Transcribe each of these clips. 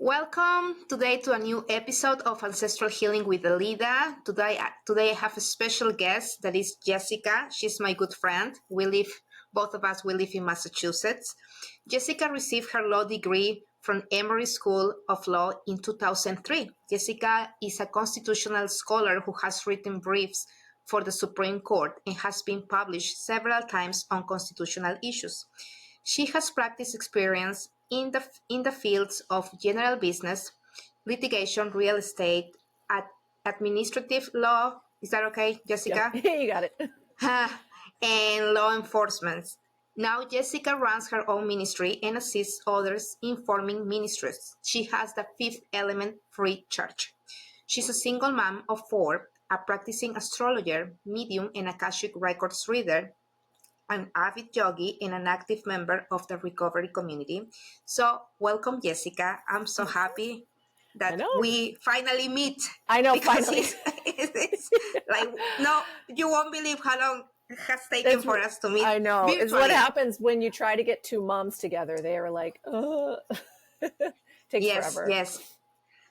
Welcome today to a new episode of Ancestral Healing with Alida. Today I have a special guest that is Jessica. She's my good friend. Both of us, we live in Massachusetts. Jessica received her law degree from Emory School of Law in 2003. Jessica is a constitutional scholar who has written briefs for the Supreme Court and has been published several times on constitutional issues. She has practice experience in the fields of general business, litigation, real estate, administrative law. Is that okay, Jessica? Yeah, you got it. And law enforcement. Now Jessica runs her own ministry and assists others in forming ministries. She has the Fifth Element Free Church. She's a single mom of 4, a practicing astrologer, medium, and Akashic Records reader, an avid yogi, and an active member of the recovery community. So welcome, Jessica. I'm so happy that we finally meet. I know, because finally. It's like, no, you won't believe how long it has taken for us to meet. I know. virtually. It's what happens when you try to get two moms together. They are like, takes forever. Yes.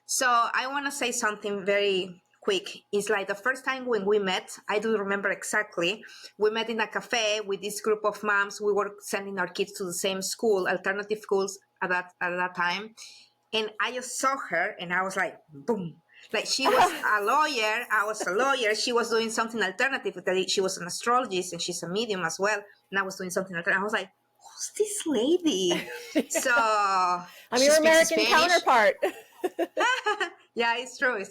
So I want to say something very quick. It's like the first time when we met, I do remember exactly. We met in a cafe with this group of moms. We were sending our kids to the same school, alternative schools at that time. And I just saw her and I was like, boom. Like she was a lawyer. I was a lawyer. She was doing something alternative. She was an astrologist and she's a medium as well. And I was doing something alternative. I was like, who's this lady? So I'm your American counterpart. Yeah, it's true.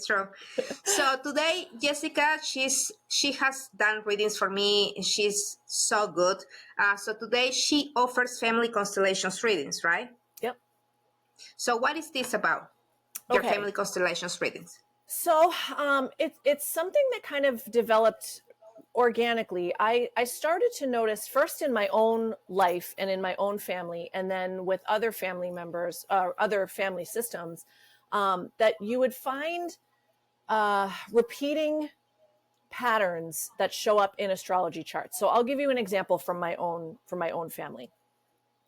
So today, Jessica, she has done readings for me. And she's so good. So today she offers family constellations readings, right? Yep. So what is this about? Your family constellations readings. So it's something that kind of developed organically. I started to notice first in my own life and in my own family, and then with other family members, other family systems, that you would find repeating patterns that show up in astrology charts. So I'll give you an example from my own family.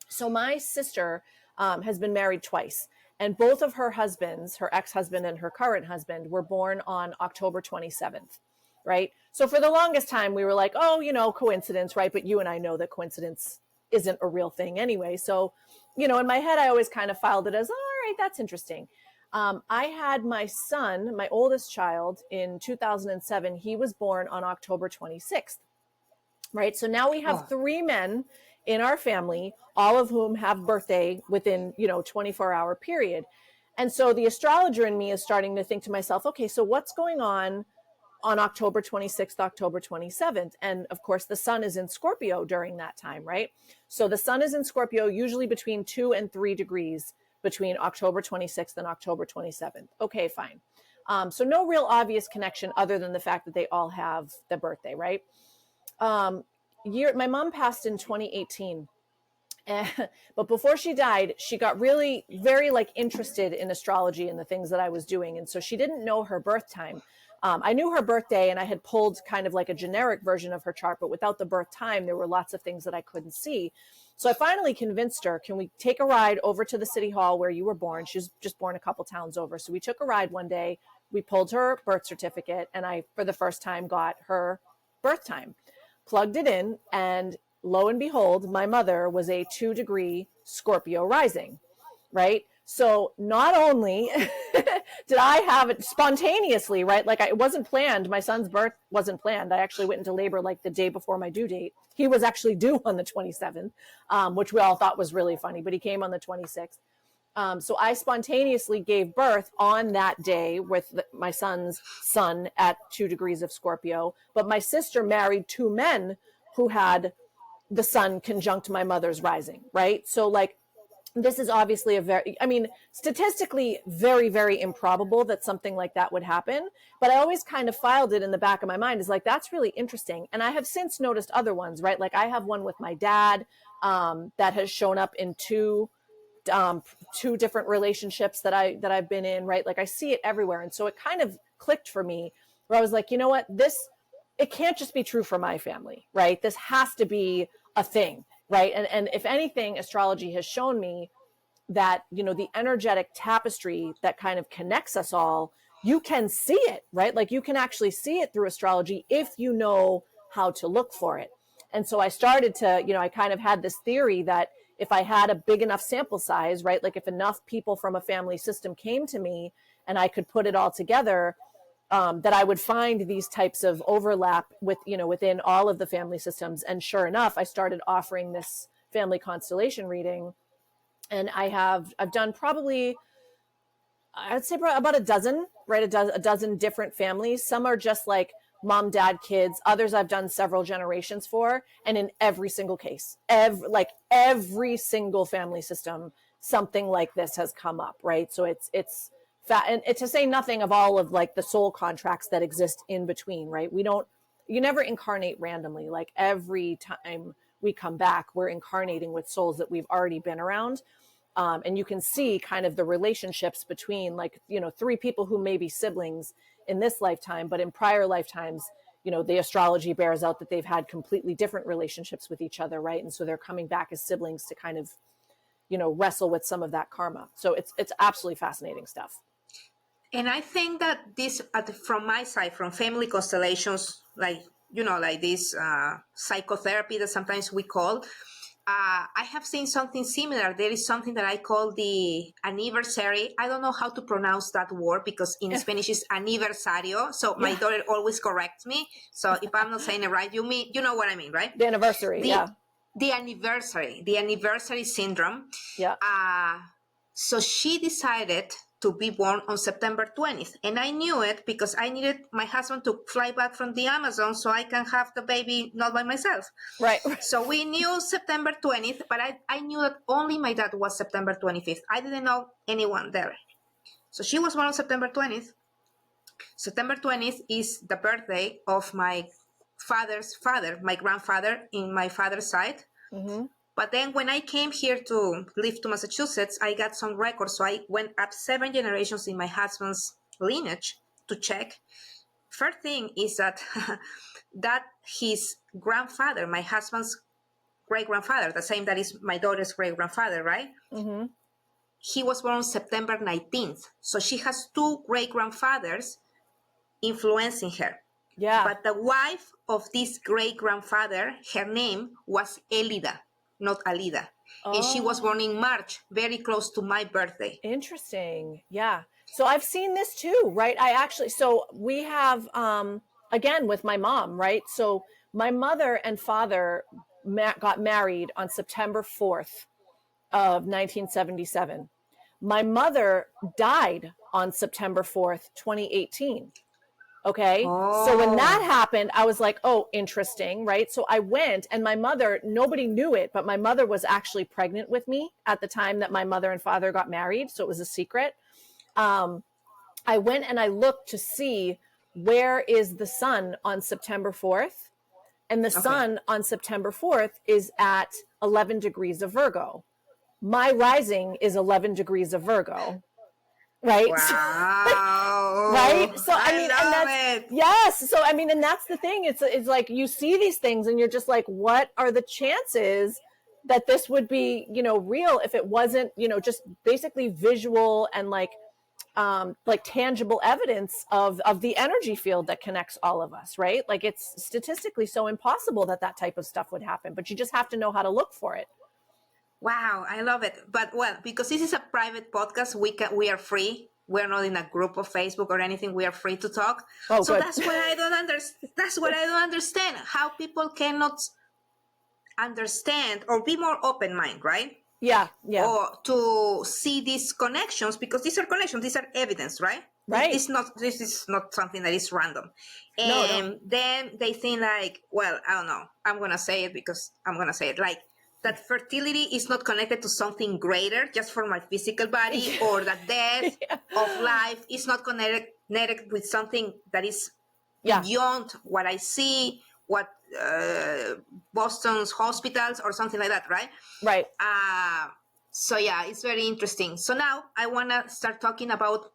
So my sister has been married twice, and both of her husbands, her ex-husband and her current husband, were born on October 27th, right? So for the longest time, we were like, oh, coincidence, right? But you and I know that coincidence isn't a real thing anyway. So, in my head, I always kind of filed it as, all right, that's interesting. I had my son, my oldest child, in 2007. He was born on October 26th, right? So now we have 3 men in our family, all of whom have birthday within, 24-hour period. And so the astrologer in me is starting to think to myself, okay, so what's going on October 26th, October 27th? And of course, the sun is in Scorpio during that time, right? So the sun is in Scorpio, usually between 2 and 3 degrees between October 26th and October 27th. Okay, fine. So no real obvious connection other than the fact that they all have the birthday, right? My mom passed in 2018. But before she died, she got really very interested in astrology and the things that I was doing. And so she didn't know her birth time. I knew her birthday and I had pulled kind of like a generic version of her chart, but without the birth time, there were lots of things that I couldn't see. So I finally convinced her, can we take a ride over to the city hall where you were born? She was just born a couple towns over. So we took a ride one day, we pulled her birth certificate, and I, for the first time, got her birth time, plugged it in, and lo and behold, my mother was a 2-degree Scorpio rising, right? So not only did I have it spontaneously, right? It wasn't planned. My son's birth wasn't planned. I actually went into labor the day before my due date. He was actually due on the 27th, which we all thought was really funny, but he came on the 26th. So I spontaneously gave birth on that day with my son's sun at 2 degrees of Scorpio. But my sister married 2 men who had the sun conjunct my mother's rising, right? So this is obviously statistically very, very improbable that something like that would happen. But I always kind of filed it in the back of my mind as that's really interesting. And I have since noticed other ones, right? I have one with my dad that has shown up in 2 different relationships that I've been in, right? I see it everywhere. And so it kind of clicked for me where I was like, you know what, it can't just be true for my family, right? This has to be a thing, right? And if anything, astrology has shown me that, you know, the energetic tapestry that kind of connects us all, you can see it, right? Like you can actually see it through astrology if you know how to look for it. And so I started to, you know, I kind of had this theory that if I had a big enough sample size, right, like if enough people from a family system came to me and I could put it all together, that I would find these types of overlap with, you know, within all of the family systems. And sure enough, I started offering this family constellation reading, and I've done probably, I'd say about a dozen, right? A dozen different families. Some are just like mom, dad, kids. Others I've done several generations for. And in every single case, every single family system, something like this has come up, right? So it's and to say nothing of all of like the soul contracts that exist in between, right? You never incarnate randomly. Like every time we come back, we're incarnating with souls that we've already been around. And you can see kind of the relationships between, like, you know, three people who may be siblings in this lifetime, but in prior lifetimes, you know, the astrology bears out that they've had completely different relationships with each other, right? And so they're coming back as siblings to kind of, you know, wrestle with some of that karma. So it's absolutely fascinating stuff. And I think that this, from my side, from family constellations, like, you know, like this psychotherapy that sometimes we call, I have seen something similar. There is something that I call the anniversary. I don't know how to pronounce that word because in Spanish it's aniversario. So my daughter always corrects me. So if I'm not saying it right, you know what I mean, right? The anniversary, the anniversary syndrome. Yeah. So she decided to be born on September 20th. And I knew it because I needed my husband to fly back from the Amazon so I can have the baby not by myself. Right. So we knew September 20th, but I knew that only my dad was September 25th. I didn't know anyone there. So she was born on September 20th. September 20th is the birthday of my father's father, my grandfather in my father's side. Mm-hmm. But then when I came here to live to Massachusetts, I got some records. So I went up 7 generations in my husband's lineage to check. First thing is that that his grandfather, my husband's great-grandfather, the same that is my daughter's great-grandfather, right? Mm-hmm. He was born September 19th. So she has 2 great-grandfathers influencing her. Yeah. But the wife of this great-grandfather, her name was Elida, not Alida. Oh. And she was born in March, very close to my birthday. Interesting. Yeah. So I've seen this too, right? So we have, again, with my mom, right? So my mother and father got married on September 4th of 1977. My mother died on September 4th, 2018. Okay. Oh. So when that happened, I was like, oh, interesting. Right. So I went, and my mother, nobody knew it, but my mother was actually pregnant with me at the time that my mother and father got married. So it was a secret. I went and I looked to see where is the sun on September 4th. And the sun on September 4th is at 11 degrees of Virgo. My rising is 11 degrees of Virgo. Right. Wow. Right. So I mean, love and that's it. yes. So I mean, and that's the thing. It's like you see these things and you're just like, what are the chances that this would be, you know, real if it wasn't, you know, just basically visual and like tangible evidence of the energy field that connects all of us, right? Like it's statistically so impossible that type of stuff would happen, but you just have to know how to look for it. Wow, I love it. But well, because this is a private podcast, we are free. We're not in a group of Facebook or anything. We are free to talk. Oh, so good. That's what I don't understand. That's what I don't understand. How people cannot understand or be more open mind, right? Yeah. Or to see these connections, because these are connections. These are evidence, right? Right. This is not something that is random. And no. Then they think like, well, I don't know. I'm gonna say it because I'm gonna say it like. That fertility is not connected to something greater just for my physical body, or that death of life is not connected with something that is beyond what I see, what Boston's hospitals or something like that, right? Right. So yeah, it's very interesting. So now I want to start talking about,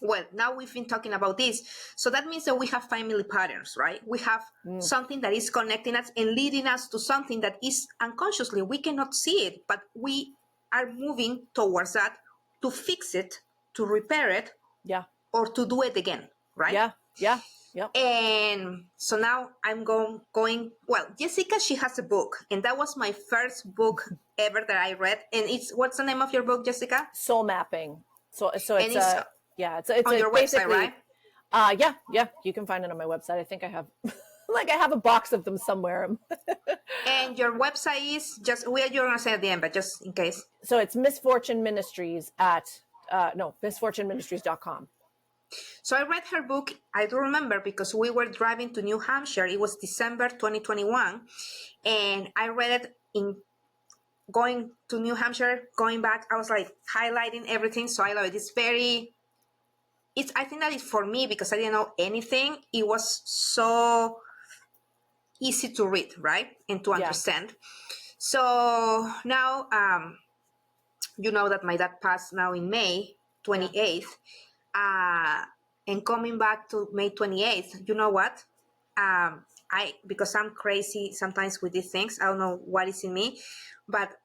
well, now we've been talking about this. So that means that we have family patterns, right? We have something that is connecting us and leading us to something that is unconsciously. We cannot see it, but we are moving towards that to fix it, to repair it, Yeah. or to do it again, right? Yeah. Yeah. Yep. And so now I'm going. Well, Jessica, she has a book, and that was my first book ever that I read. And what's the name of your book, Jessica? Soul mapping. So And it's it's a, yeah, it's on a your website, basically, right? yeah, you can find it on my website. I think I have, like, I have a box of them somewhere. And your website is just, you're gonna say at the end, but just in case. So it's Misfortune Ministries at, no, misfortuneministries.com. So I read her book. I do remember because we were driving to New Hampshire. It was December 2021. And I read it in going to New Hampshire, going back. I was like highlighting everything. So I love it. I think that is for me because I didn't know anything. It was so easy to read, right? And to understand. So now, you know that my dad passed now in May 28th. And coming back to May 28th, you know what? Because I'm crazy sometimes with these things, I don't know what is in me, but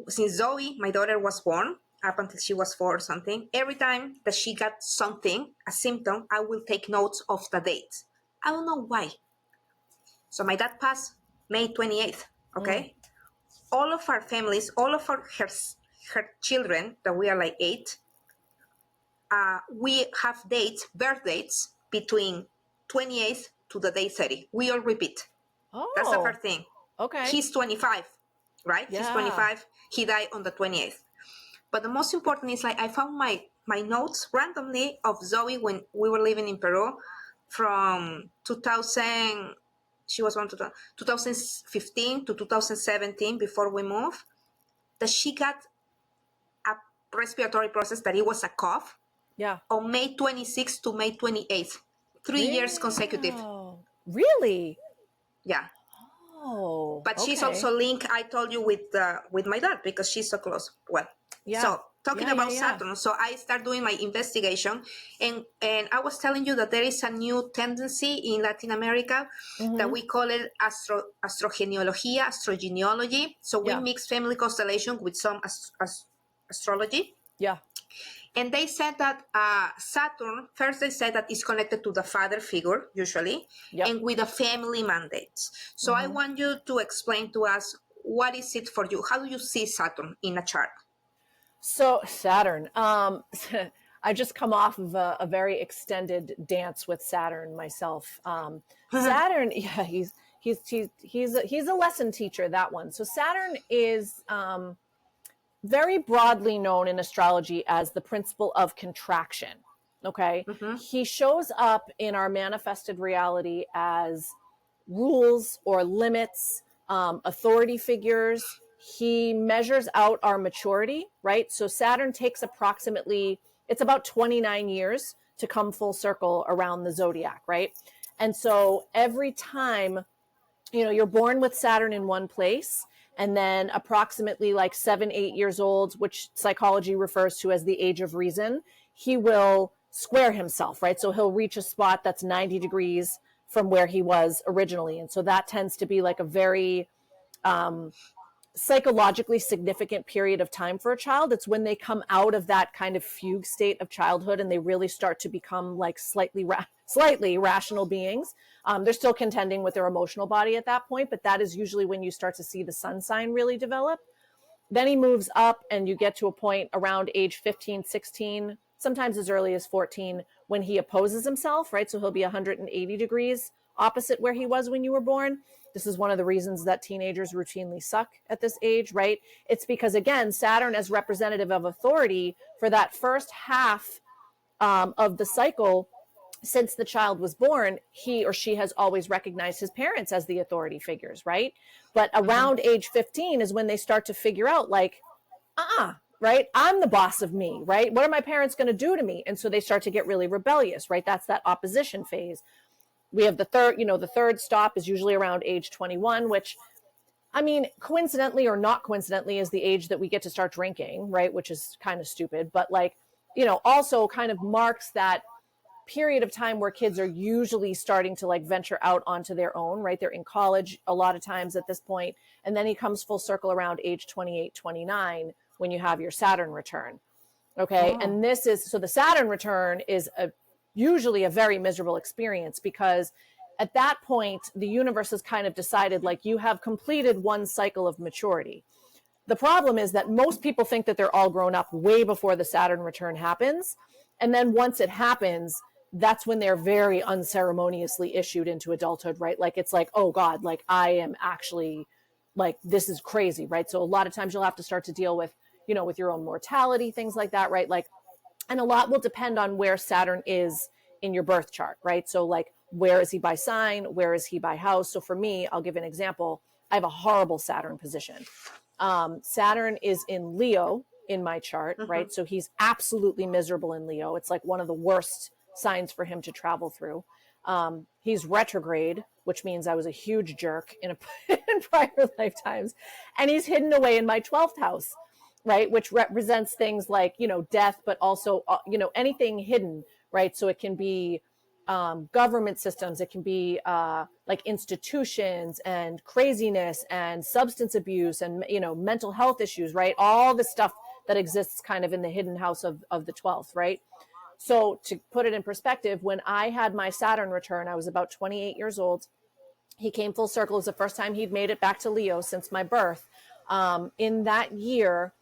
since Zoe, my daughter, was born, up until she was 4 or something, every time that she got something, a symptom, I will take notes of the date. I don't know why. So my dad passed May 28th, okay? All of our families, all of her children, that we are like 8, we have birth dates between 28th to the day 30. We all repeat. Oh, That's the first thing. okay. He's 25, right? Yeah. He's 25. He died on the 28th. But the most important is, like, I found my notes randomly of Zoe when we were living in Peru from 2000. She was born 2015 to 2017 before we moved. That she got a respiratory process that it was a cough. Yeah. On May 26th to May 28th. 3 years consecutive. Really? Yeah. Oh. But she's also linked, I told you, with my dad because she's so close. Well, yeah. So talking about Saturn, so I start doing my investigation, and I was telling you that there is a new tendency in Latin America that we call it astrogenealogy. So we mix family constellation with some astrology. Yeah. And they said that Saturn, first they said that it's connected to the father figure, usually, and with the family mandates. So I want you to explain to us, what is it for you? How do you see Saturn in a chart? So Saturn, I just come off of a very extended dance with Saturn myself. Saturn, yeah, he's a lesson teacher, that one. So Saturn is very broadly known in astrology as the principle of contraction. Okay. He shows up in our manifested reality as rules or limits, authority figures. He measures out our maturity, right? So Saturn takes approximately, it's about 29 years to come full circle around the zodiac, right? And so every time, you're born with Saturn in one place, and then approximately like 7-8 years old, which psychology refers to as the age of reason, he will square himself, right? So he'll reach a spot that's 90 degrees from where he was originally. And so that tends to be like a very psychologically significant period of time for a child. It's when they come out of that kind of fugue state of childhood and they really start to become like slightly rational beings. They're still contending with their emotional body at that point, but that is usually when you start to see the sun sign really develop. Then he moves up and you get to a point around age 15, 16, sometimes as early as 14, when he opposes himself, right? So he'll be 180 degrees opposite where he was when you were born. This is one of the reasons that teenagers routinely suck at this age, right? It's because, again, Saturn as representative of authority for that first half of the cycle, since the child was born, he or she has always recognized his parents as the authority figures, right? But around age 15 is when they start to figure out, like, right? I'm the boss of me, right? What are my parents going to do to me? And so they start to get really rebellious, right? That's that opposition phase. We have the third stop is usually around age 21, which, I mean, coincidentally or not coincidentally, is the age that we get to start drinking, right? Which is kind of stupid, but like, also kind of marks that period of time where kids are usually starting to like venture out onto their own, right? They're in college a lot of times at this point. And then he comes full circle around age 28, 29, when you have your Saturn return. Okay. And this is, so the Saturn return is usually a very miserable experience, because at that point, the universe has kind of decided, like, you have completed one cycle of maturity. The problem is that most people think that they're all grown up way before the Saturn return happens. And then once it happens, that's when they're very unceremoniously issued into adulthood, right? Like, it's like, oh God, like I am actually, like, this is crazy, right? So a lot of times you'll have to start to deal with, you know, with your own mortality, things like that, right? Like, and a lot will depend on where Saturn is in your birth chart, right? So like, where is he by sign? Where is he by house? So for me, I'll give an example. I have a horrible Saturn position. Saturn is in Leo in my chart, right? So he's absolutely miserable in Leo. It's like one of the worst signs for him to travel through. He's retrograde, which means I was a huge jerk in prior lifetimes. And he's hidden away in my 12th house, right? Which represents things like, you know, death, but also, you know, anything hidden, right? So it can be government systems, it can be like institutions and craziness and substance abuse and, you know, mental health issues, right? All the stuff that exists kind of in the hidden house of the 12th, right? So to put it in perspective, when I had my Saturn return, I was about 28 years old. He came full circle. It was the first time he'd made it back to Leo since my birth. In that year,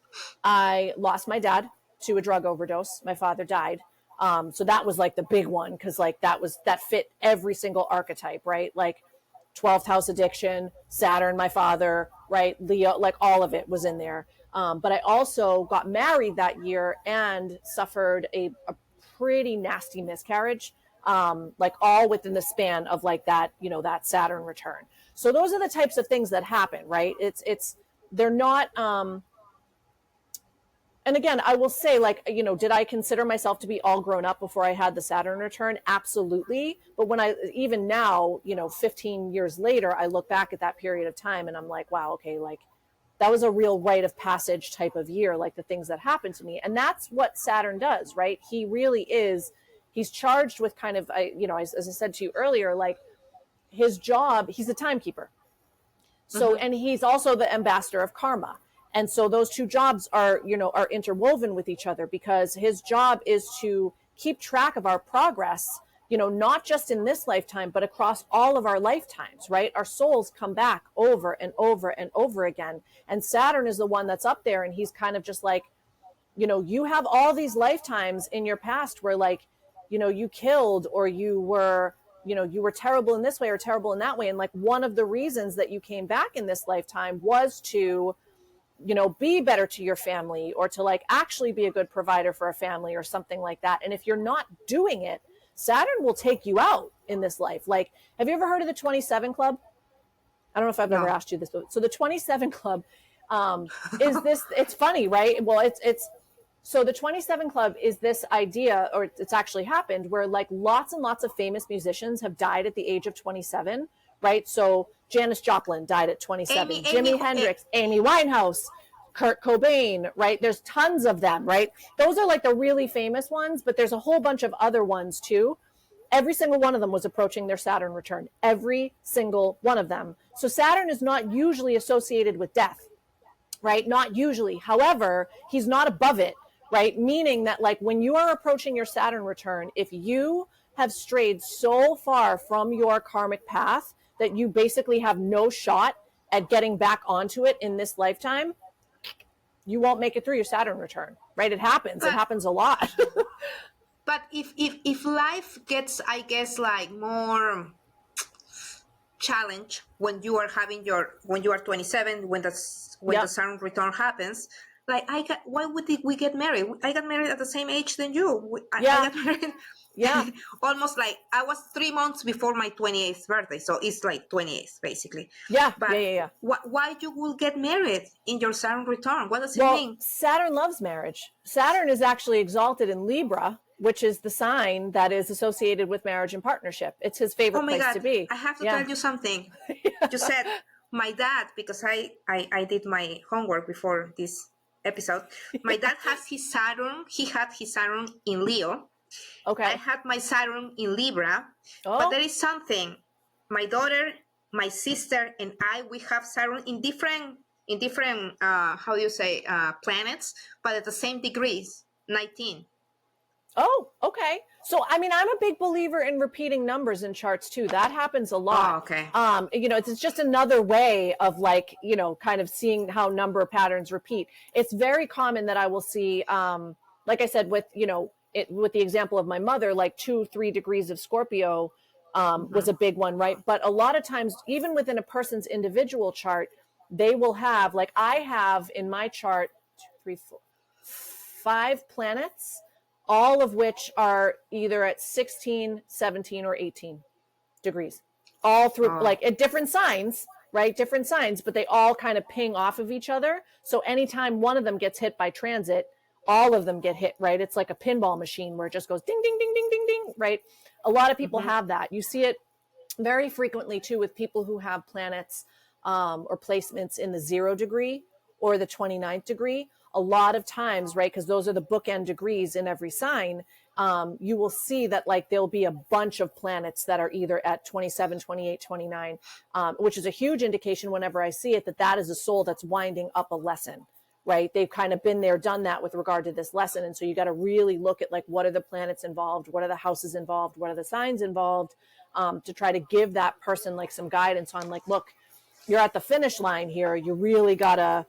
I lost my dad to a drug overdose. My father died. So that was like the big one, because like that fit every single archetype, right? Like 12th house addiction, Saturn, my father, right? Leo, like all of it was in there. But I also got married that year and suffered a pretty nasty miscarriage, like all within the span of like that, you know, that Saturn return. So those are the types of things that happen, right? They're not, and again, I will say, like, you know, did I consider myself to be all grown up before I had the Saturn return? Absolutely. But when even now, you know, 15 years later, I look back at that period of time and I'm like, wow, okay, like that was a real rite of passage type of year, like the things that happened to me. And that's what Saturn does, right? He really is, he's charged with kind of, you know, as I said to you earlier, like his job, he's a timekeeper. So, and he's also the ambassador of karma. And so those two jobs are, you know, are interwoven with each other, because his job is to keep track of our progress, you know, not just in this lifetime, but across all of our lifetimes, right? Our souls come back over and over and over again. And Saturn is the one that's up there. And he's kind of just like, you know, you have all these lifetimes in your past where, like, you know, you killed, or you were, you know, you were terrible in this way or terrible in that way. And like one of the reasons that you came back in this lifetime was to, you know, be better to your family, or to like actually be a good provider for a family or something like that. And if you're not doing it, Saturn will take you out in this life. Like, have you ever heard of the 27 Club? I don't know if I've ever asked you this. So the 27 Club is this, it's funny, right? Well, so the 27 Club is this idea, or it's actually happened, where like lots and lots of famous musicians have died at the age of 27, right? So Janis Joplin died at 27, Jimi Hendrix, Amy Winehouse, Kurt Cobain, right? There's tons of them, right? Those are like the really famous ones, but there's a whole bunch of other ones too. Every single one of them was approaching their Saturn return, every single one of them. So Saturn is not usually associated with death, right? Not usually. However, he's not above it, right? Meaning that like when you are approaching your Saturn return, if you have strayed so far from your karmic path that you basically have no shot at getting back onto it in this lifetime, you won't make it through your Saturn return, right? It happens. It happens a lot. But if life gets, I guess, like more challenge when you are having when you are 27, when the Saturn return happens, like why would we get married? I got married at the same age than you. I got married. Yeah. Almost like I was 3 months before my 28th birthday. So it's like 28th basically. Yeah. But yeah. Why you will get married in your Saturn return? What does it mean? Saturn loves marriage. Saturn is actually exalted in Libra, which is the sign that is associated with marriage and partnership. It's his favorite place to be. I have to tell you something. You said my dad, because I did my homework before this episode. My dad has his Saturn. He had his Saturn in Leo. Okay. I had my Saturn in Libra. But there is something. My daughter, my sister, and we have Saturn in different in different how do you say planets, but at the same degrees, 19. Oh, okay. So, I mean, I'm a big believer in repeating numbers in charts too. That happens a lot. Oh, okay. It's just another way of like, kind of seeing how number patterns repeat. It's very common that I will see, like I said, with, with the example of my mother, like 2-3 degrees of Scorpio was a big one, right? But a lot of times, even within a person's individual chart, they will have, like I have in my chart, 2, 3, 4, 5 planets, all of which are either at 16, 17, or 18 degrees, all through like at different signs, right? Different signs, but they all kind of ping off of each other. So anytime one of them gets hit by transit, all of them get hit, right? It's like a pinball machine where it just goes ding, ding, ding, ding, ding, ding, right? A lot of people have that. You see it very frequently too with people who have planets or placements in the 0 degree or the 29th degree. A lot of times, right, because those are the bookend degrees in every sign, you will see that like there'll be a bunch of planets that are either at 27, 28, 29, which is a huge indication whenever I see it that is a soul that's winding up a lesson, right? They've kind of been there, done that with regard to this lesson. And so you got to really look at like, what are the planets involved? What are the houses involved? What are the signs involved? To try to give that person like some guidance on like, look, you're at the finish line here. You really got to,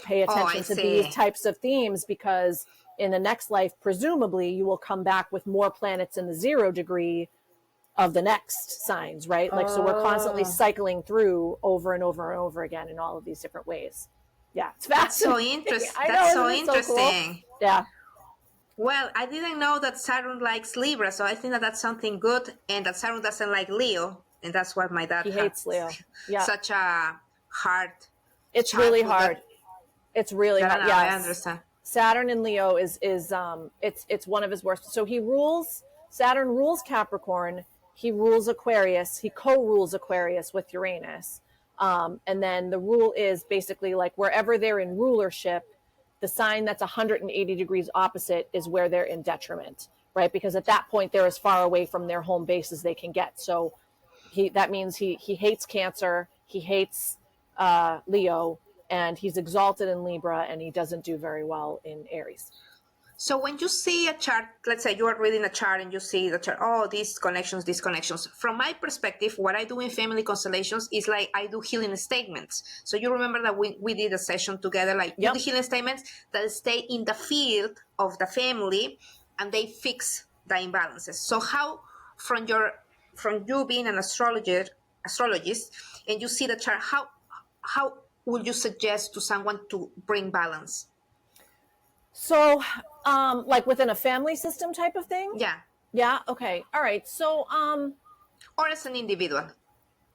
pay attention to these types of themes, because in the next life, presumably you will come back with more planets in the 0 degree of the next signs, right? Like, so we're constantly cycling through over and over and over again in all of these different ways. Yeah. It's fascinating. That's so interesting. I know, That's so isn't it interesting. So cool? Yeah. Well, I didn't know that Saturn likes Libra, so I think that that's something good, and that Saturn doesn't like Leo, and that's what my dad hates Leo. Yeah. Such a hard. It's really hard. It's really hard. Yeah, I understand. Saturn in Leo is it's one of his worst. So Saturn rules Capricorn. He rules Aquarius. He co-rules Aquarius with Uranus. And then the rule is basically like wherever they're in rulership, the sign that's 180 degrees opposite is where they're in detriment, right? Because at that point, they're as far away from their home base as they can get. So that means he hates Cancer. He hates Leo. And he's exalted in Libra, and he doesn't do very well in Aries. So when you see a chart, let's say you are reading a chart and you see the chart, these connections. From my perspective, what I do in family constellations is like I do healing statements. So you remember that we did a session together, like you do healing statements that stay in the field of the family and they fix the imbalances. So how, from you being an astrologist, and you see the chart, how would you suggest to someone to bring balance? So, like within a family system type of thing? Yeah. Yeah. Okay. All right. So, or as an individual.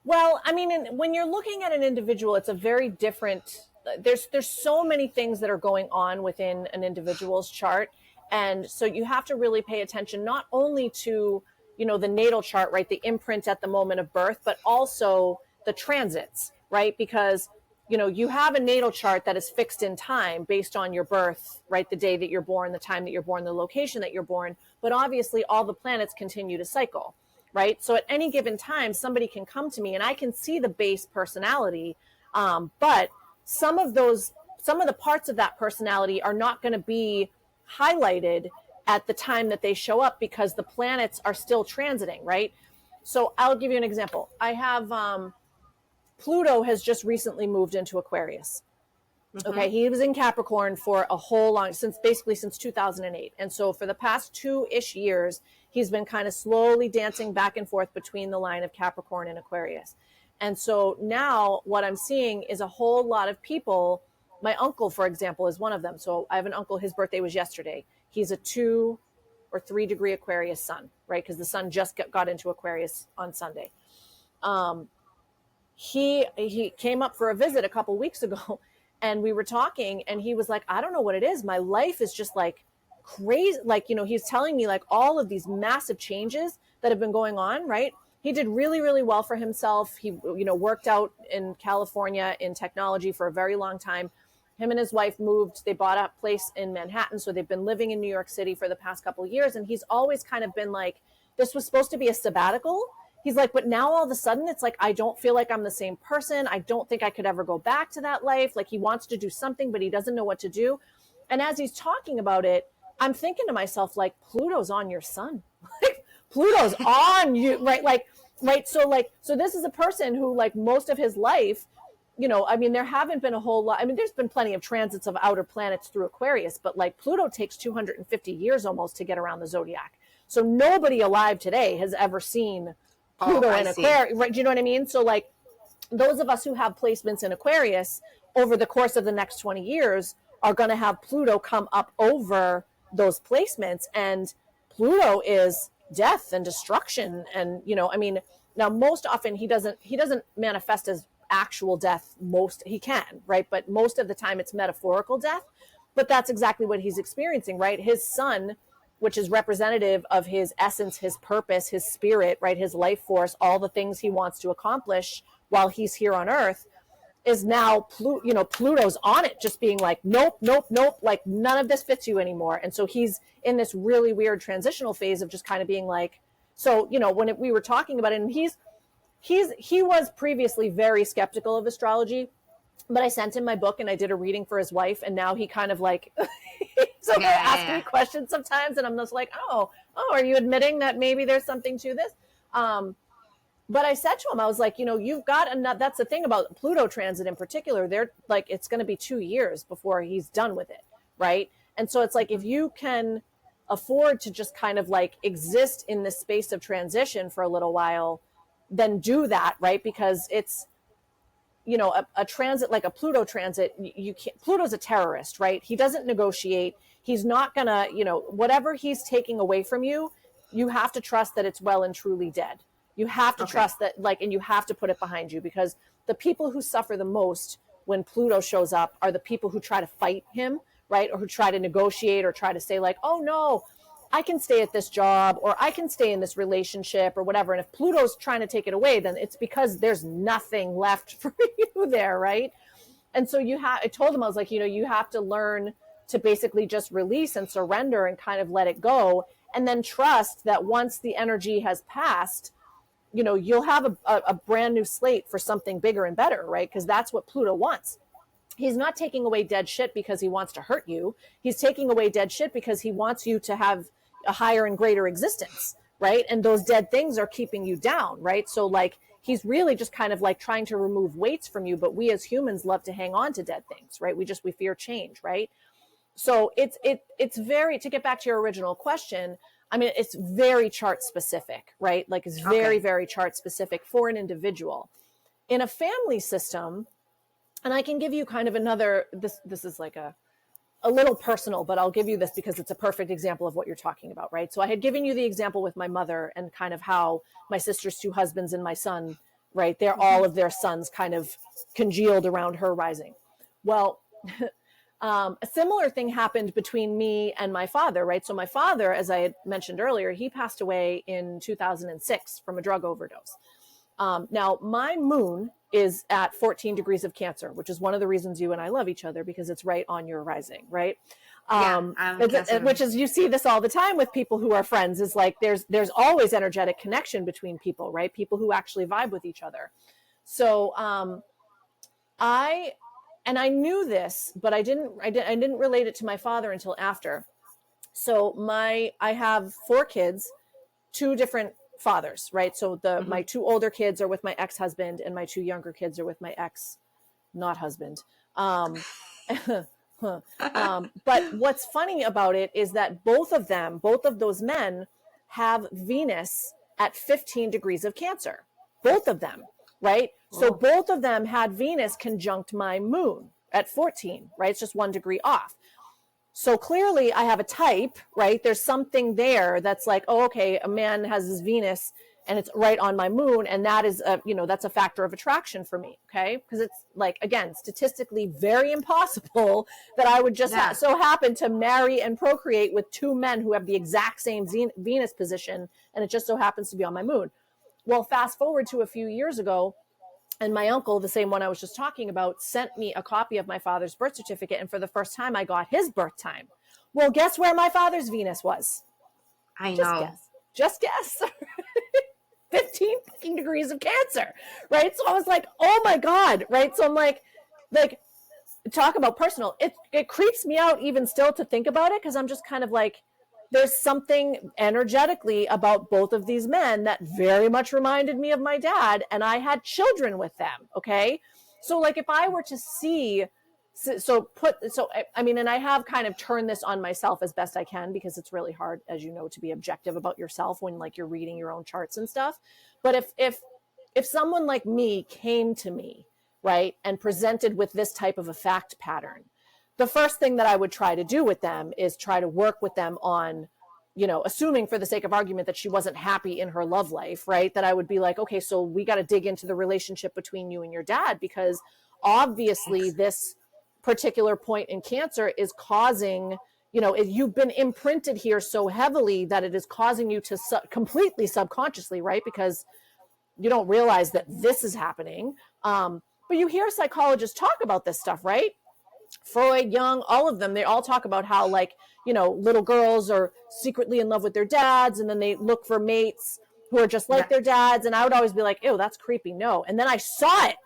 Well, I mean, when you're looking at an individual, it's a very different. There's so many things that are going on within an individual's chart, and so you have to really pay attention not only to the natal chart, right, the imprint at the moment of birth, but also the transits, right, because you have a natal chart that is fixed in time based on your birth, right? The day that you're born, the time that you're born, the location that you're born. But obviously all the planets continue to cycle, right? So at any given time, somebody can come to me and I can see the base personality. But some of the parts of that personality are not going to be highlighted at the time that they show up because the planets are still transiting, right? So I'll give you an example. I have, Pluto has just recently moved into Aquarius. Okay, he was in Capricorn for a whole since 2008. And so for the past 2-ish years, he's been kind of slowly dancing back and forth between the line of Capricorn and Aquarius. And so now what I'm seeing is a whole lot of people. My uncle, for example, is one of them. So I have an uncle, his birthday was yesterday. He's a 2 or 3 degree Aquarius sun, right? Because the sun just got into Aquarius on Sunday. He came up for a visit a couple weeks ago and we were talking and he was like, I don't know what it is. My life is just like crazy. Like, he's telling me like all of these massive changes that have been going on, right? He did really, really well for himself. He, worked out in California in technology for a very long time. Him and his wife moved, they bought a place in Manhattan. So they've been living in New York City for the past couple of years. And he's always kind of been like, this was supposed to be a sabbatical. he's like, but now all of a sudden it's like, I don't feel like I'm the same person. I don't think I could ever go back to that life. Like he wants to do something, but he doesn't know what to do. And as he's talking about it, I'm thinking to myself, like, Pluto's on your sun. Like Pluto's on you, right? Like, right. So this is a person who, like, most of his life, you know, I mean, there haven't been a whole lot. I mean, there's been plenty of transits of outer planets through Aquarius, but like Pluto takes 250 years almost to get around the zodiac. So nobody alive today has ever seen Pluto in Aquarius, right? Do you know what I mean? So like those of us who have placements in Aquarius over the course of the next 20 years are going to have Pluto come up over those placements. And Pluto is death and destruction. And, you know, I mean, now most often he doesn't manifest as actual death. He can, right? But most of the time it's metaphorical death. But that's exactly what he's experiencing, right? His sun, which is representative of his essence, his purpose, his spirit, right? His life force, all the things he wants to accomplish while he's here on Earth, is now, Pluto's on it, just being like, nope, like none of this fits you anymore. And so he's in this really weird transitional phase of just kind of being like, so, you know, we were talking about it, and he was previously very skeptical of astrology, but I sent him my book and I did a reading for his wife, and now he kind of like, so he'll ask me questions sometimes, and I'm just like, oh, are you admitting that maybe there's something to this? But I said to him, I was like, you know, you've got enough. That's the thing about Pluto transit in particular. They're like, it's going to be 2 years before he's done with it, right? And so it's like, if you can afford to just kind of like exist in this space of transition for a little while, then do that, right? Because it's, you know, a transit like a Pluto transit, you can't. Pluto's a terrorist, right? He doesn't negotiate. He's not gonna, you know, whatever he's taking away from you, you have to trust that it's well and truly dead. You have to trust that, like, and you have to put it behind you, because the people who suffer the most when Pluto shows up are the people who try to fight him, right? Or who try to negotiate or try to say like, oh no, I can stay at this job, or I can stay in this relationship, or whatever. And if Pluto's trying to take it away, then it's because there's nothing left for you there, right? And so I told him, I was like, you know, you have to learn to basically just release and surrender and kind of let it go. And then trust that once the energy has passed, you know, you'll have a brand new slate for something bigger and better, right? Because that's what Pluto wants. He's not taking away dead shit because he wants to hurt you. He's taking away dead shit because he wants you to have a higher and greater existence, right? And those dead things are keeping you down, right? So like, he's really just kind of like trying to remove weights from you. But we as humans love to hang on to dead things, right? We fear change, right? So it's very, to get back to your original question, I mean, it's very chart specific, right? Like it's very, very chart specific for an individual. In a family system, and I can give you kind of another, this is like a little personal, but I'll give you this because it's a perfect example of what you're talking about, right? So I had given you the example with my mother and kind of how my sister's 2 husbands and my son, right? All of their sons kind of congealed around her rising. Well, a similar thing happened between me and my father, right? So my father, as I had mentioned earlier, he passed away in 2006 from a drug overdose. Now, my moon is at 14 degrees of Cancer, which is one of the reasons you and I love each other, because it's right on your rising, right? Which is, you see this all the time with people who are friends, is like there's always energetic connection between people, right? People who actually vibe with each other. So I knew this, but I didn't relate it to my father until after. So I have 4 kids, 2 different fathers, right? So my 2 older kids are with my ex-husband, and my 2 younger kids are with my not husband. But what's funny about it is that both of those men have Venus at 15 degrees of Cancer, both of them, right? So both of them had Venus conjunct my moon at 14, right? It's just 1 degree off. So clearly I have a type, right? There's something there that's like, oh, okay, a man has his Venus and it's right on my moon. And that is, that's a factor of attraction for me, okay? Because it's like, again, statistically very impossible that I would just so happen to marry and procreate with 2 men who have the exact same Venus position, and it just so happens to be on my moon. Well, fast forward to a few years ago, and my uncle, the same one I was just talking about, sent me a copy of my father's birth certificate. And for the first time, I got his birth time. Well, guess where my father's Venus was? I know. Just guess. 15 fucking degrees of Cancer, right? So I was like, oh my God, right? So I'm like, talk about personal. It creeps me out even still to think about it, because I'm just kind of like, there's something energetically about both of these men that very much reminded me of my dad, and I had children with them. Okay. So like if I were to see, I mean, and I have kind of turned this on myself as best I can, because it's really hard, as you know, to be objective about yourself when like you're reading your own charts and stuff. But if someone like me came to me, right, and presented with this type of a fact pattern, the first thing that I would try to do with them is try to work with them on, assuming for the sake of argument that she wasn't happy in her love life, right? That I would be like, okay, so we got to dig into the relationship between you and your dad, because obviously this particular point in Cancer is causing, you've been imprinted here so heavily that it is causing you to completely subconsciously, right? Because you don't realize that this is happening. But you hear psychologists talk about this stuff, right? Freud, Jung, all of them, they all talk about how, like, little girls are secretly in love with their dads, and then they look for mates who are just like their dads. And I would always be like, ew, that's creepy. No. And then I saw it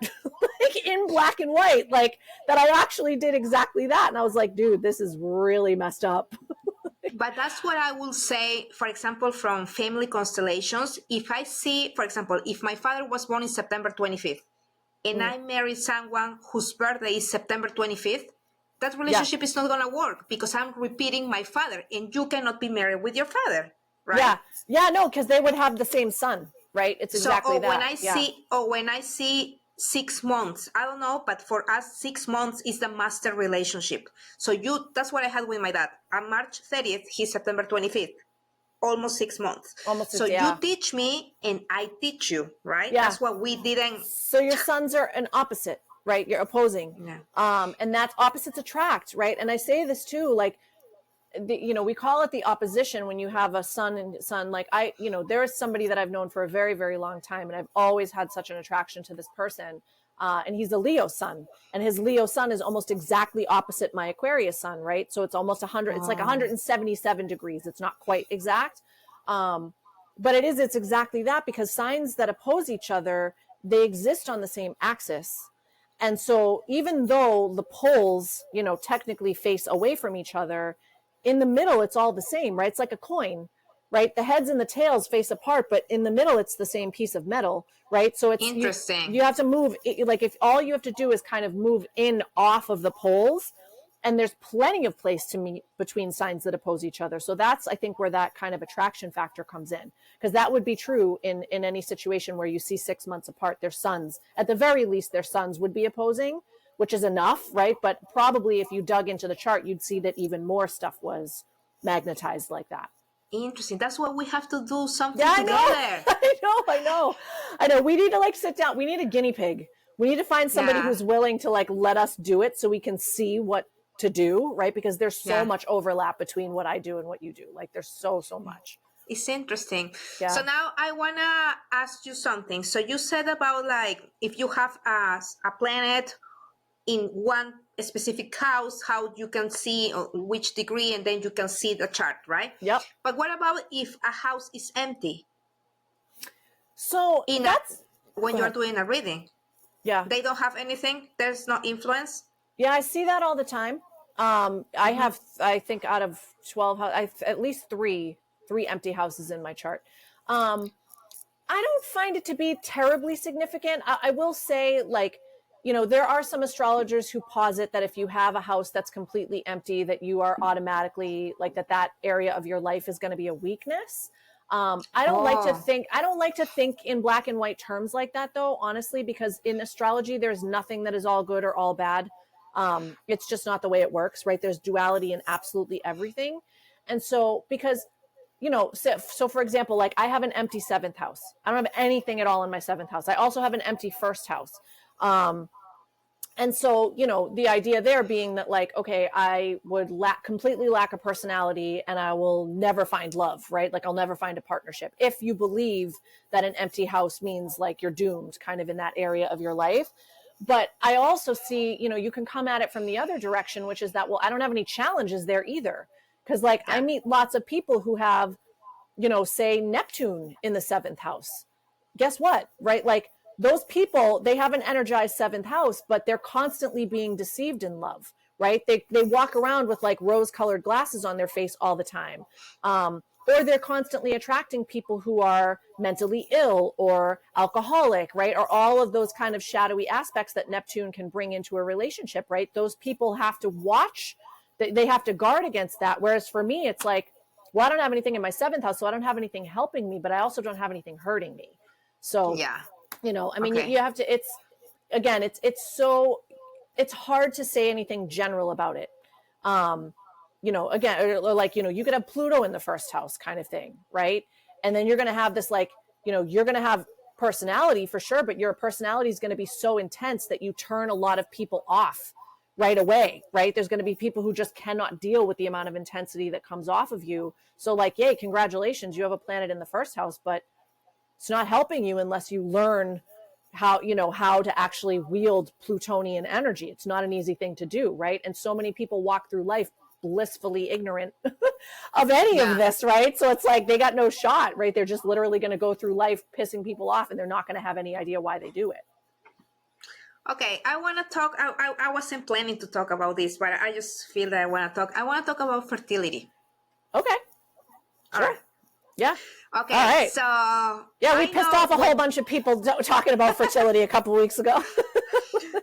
like in black and white, like that I actually did exactly that. And I was like, dude, this is really messed up. But that's what I will say, for example, from family constellations. If I see, for example, if my father was born in September 25th, and I marry someone whose birthday is September 25th, that relationship is not going to work, because I'm repeating my father, and you cannot be married with your father, right? Yeah, no, because they would have the same son, right? It's exactly that. When I see 6 months, I don't know, but for us, 6 months is the master relationship. So that's what I had with my dad. On March 30th, he's September 25th. Almost 6 months. You teach me and I teach you, right? Yeah. That's what we didn't. So your sons are an opposite, right? You're opposing. Yeah. And that's opposites attract, right? And I say this too, like, we call it the opposition when you have a son and son. Like there is somebody that I've known for a very, very long time, and I've always had such an attraction to this person. And he's a Leo sun, and his Leo sun is almost exactly opposite my Aquarius sun, right? So it's almost 100, it's like 177 degrees. It's not quite exact. But it's exactly that, because signs that oppose each other, they exist on the same axis. And so even though the poles, technically face away from each other, in the middle, it's all the same, right? It's like a coin, right? The heads and the tails face apart, but in the middle, it's the same piece of metal, right? So it's interesting. You have to move, like if all you have to do is kind of move in off of the poles, and there's plenty of place to meet between signs that oppose each other. So that's, I think, where that kind of attraction factor comes in, because that would be true in any situation where you see 6 months apart, their suns, at the very least, their suns would be opposing, which is enough, right? But probably if you dug into the chart, you'd see that even more stuff was magnetized like that. Interesting. That's why we have to do something together. I know. We need to sit down. We need a guinea pig. We need to find somebody who's willing to let us do it, so we can see what to do, right? Because there's so much overlap between what I do and what you do. Like there's so much. It's interesting. Yeah. So now I want to ask you something. So you said about if you have a planet in one specific house, how you can see which degree, and then you can see the chart, right? Yep. But what about if a house is empty? So when you're doing a reading, they don't have anything. There's no influence. Yeah, I see that all the time. I have, I think, out of 12, at least three empty houses in my chart. I don't find it to be terribly significant. I will say, there are some astrologers who posit that if you have a house that's completely empty, that you are automatically that area of your life is going to be a weakness. I don't like to think in black and white terms like that, though, honestly, because in astrology, there's nothing that is all good or all bad. It's just not the way it works, right? There's duality in absolutely everything. And so, because, so for example, I have an empty 7th house. I don't have anything at all in my 7th house. I also have an empty 1st house. And so, the idea there being that okay, I would completely lack a personality, and I will never find love, right? I'll never find a partnership. If you believe that an empty house means you're doomed kind of in that area of your life. But I also see, you can come at it from the other direction, which is that, well, I don't have any challenges there either. Because I meet lots of people who have, say Neptune in the 7th house. guess what, right? Like those people, they have an energized seventh house, but they're constantly being deceived in love, right? They walk around with like rose colored glasses on their face all the time. Or they're constantly attracting people who are mentally ill or alcoholic, right? Or all of those kind of shadowy aspects that Neptune can bring into a relationship, right? Those people have to watch, they have to guard against that. Whereas for me, it's like, well, I don't have anything in my seventh house, so I don't have anything helping me, but I also don't have anything hurting me. So, Yeah. I mean, Okay. you have to, again, it's hard to say anything general about it. Again, or like, you could have Pluto in the first house kind of thing, right? And then you're going to have this, like, you're going to have personality for sure, but your personality is going to be so intense that you turn a lot of people off right away, right? There's going to be people who just cannot deal with the amount of intensity that comes off of you. So like, yay, congratulations, you have a planet in the first house, but it's not helping you unless you learn how to actually wield Plutonian energy. It's not an easy thing to do, right? And so many people walk through life blissfully ignorant of any of Yeah. this, right? So it's like they got no shot, right? They're just literally going to go through life pissing people off, and they're not going to have any idea why they do it. Okay, I want to talk. I wasn't planning to talk about this, but I just feel that I want to talk. I want to talk about fertility. Okay. All Sure. right. Yeah. Okay. All right. So yeah, we pissed off a whole bunch of people talking about fertility a couple weeks ago.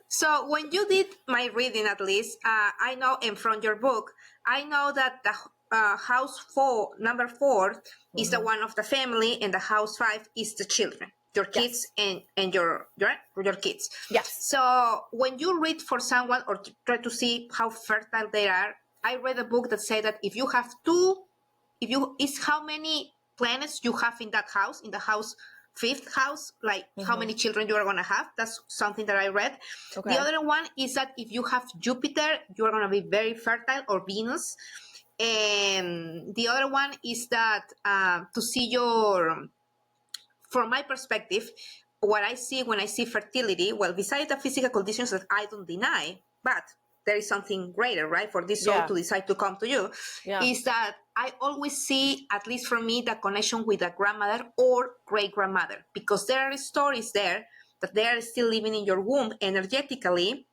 So when you did my reading, at least, I know, and from your book, I know that the number 4, is the one of the family, and the house 5 is the children, your kids, Yes. and your kids. Yes. So when you read for someone or try to see how fertile they are, I read a book that said that if you have it's how many planets you have in that house, in the house 5th house, like how many children you are going to have. That's something that I read. Okay. The other one is that if you have Jupiter, you are going to be very fertile, or Venus. And the other one is that to see from my perspective, what I see when I see fertility, well, besides the physical conditions that I don't deny, but there is something greater, right? For this soul to decide to come to you, is that I always see, at least for me, the connection with a grandmother or great grandmother, because there are stories there that they are still living in your womb energetically,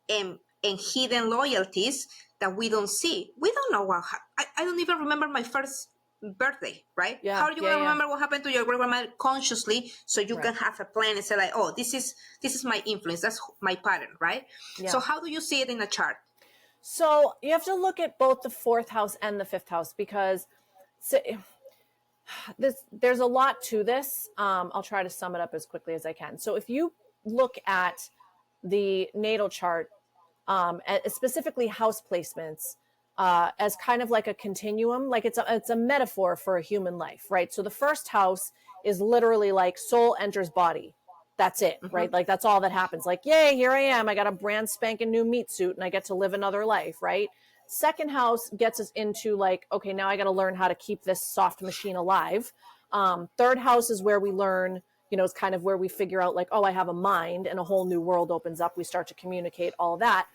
and hidden loyalties that we don't see. We don't know what I don't even remember my first birthday, right? Yeah. How are you going to remember what happened to your grandmother consciously, so you can have a plan and say like, oh, this is my influence, that's my pattern, right? So how do you see it in a chart? So you have to look at both the 4th house and the 5th house, because there's a lot to this. I'll try to sum it up as quickly as I can. So if you look at the natal chart, specifically house placements, as kind of like a continuum, like it's a metaphor for a human life, right? So the 1st house is literally like soul enters body. That's it, right? Like that's all that happens. Like, yay, here I am. I got a brand spanking new meat suit and I get to live another life, right? 2nd house gets us into like, okay, now I got to learn how to keep this soft machine alive. 3rd house is where we learn, it's kind of where we figure out like, oh, I have a mind, and a whole new world opens up. We start to communicate, all of that.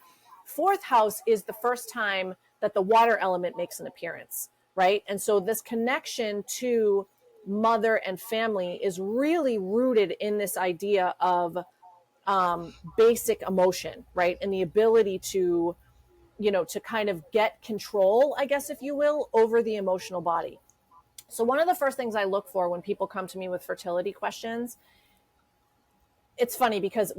4th house is the first time that the water element makes an appearance, right? And so this connection to mother and family is really rooted in this idea of basic emotion, right? And the ability to, to kind of get control, I guess, if you will, over the emotional body. So one of the first things I look for when people come to me with fertility questions, it's funny because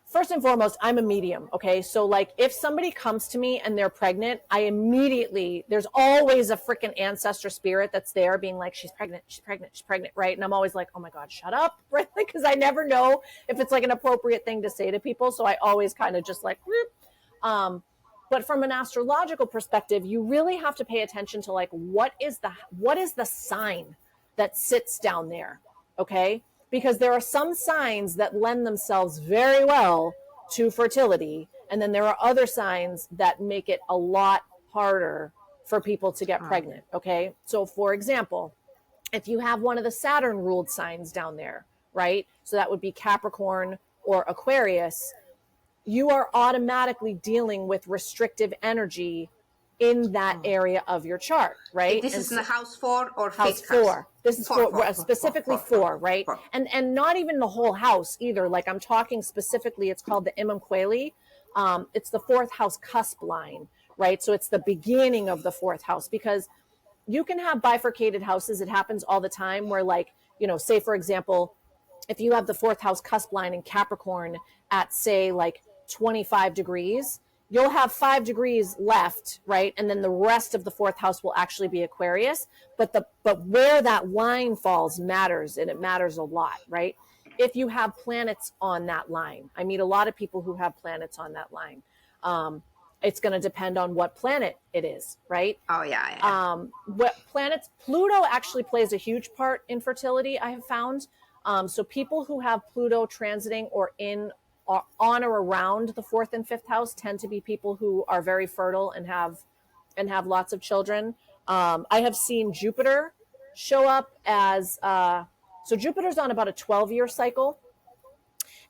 first and foremost, I'm a medium. Okay. So like if somebody comes to me and they're pregnant, there's always a freaking ancestor spirit that's there being like, she's pregnant. Right. And I'm always like, oh my God, shut up. Right. Because I never know if it's like an appropriate thing to say to people. So I always kind of just like, but from an astrological perspective, you really have to pay attention to like, what is the sign that sits down there? Okay. Because there are some signs that lend themselves very well to fertility. And then there are other signs that make it a lot harder for people to get pregnant. Okay. So for example, if you have one of the Saturn ruled signs down there, right? So that would be Capricorn or Aquarius, you are automatically dealing with restrictive energy in that area of your chart, right? This and is in the house 4 or house fifth four. house? This is specifically four, right? Four. And not even the whole house either. Like I'm talking specifically, it's called the Imam Kweli. It's the fourth house cusp line, right? So it's the beginning of the fourth house, because you can have bifurcated houses. It happens all the time where, like, you know, say for example, if you have the fourth house cusp line in Capricorn at, say, like 25 degrees, you'll have 5 degrees left, right? And then the rest of the fourth house will actually be Aquarius. But where that line falls matters, and it matters a lot, right? If you have planets on that line, I meet a lot of people who have planets on that line. It's going to depend on what planet it is, right? Oh, yeah. What planets, Pluto actually plays a huge part in fertility, I have found. So people who have Pluto transiting or in or on or around the fourth and fifth house tend to be people who are very fertile and have lots of children. I have seen Jupiter show up as so Jupiter's on about a 12-year cycle.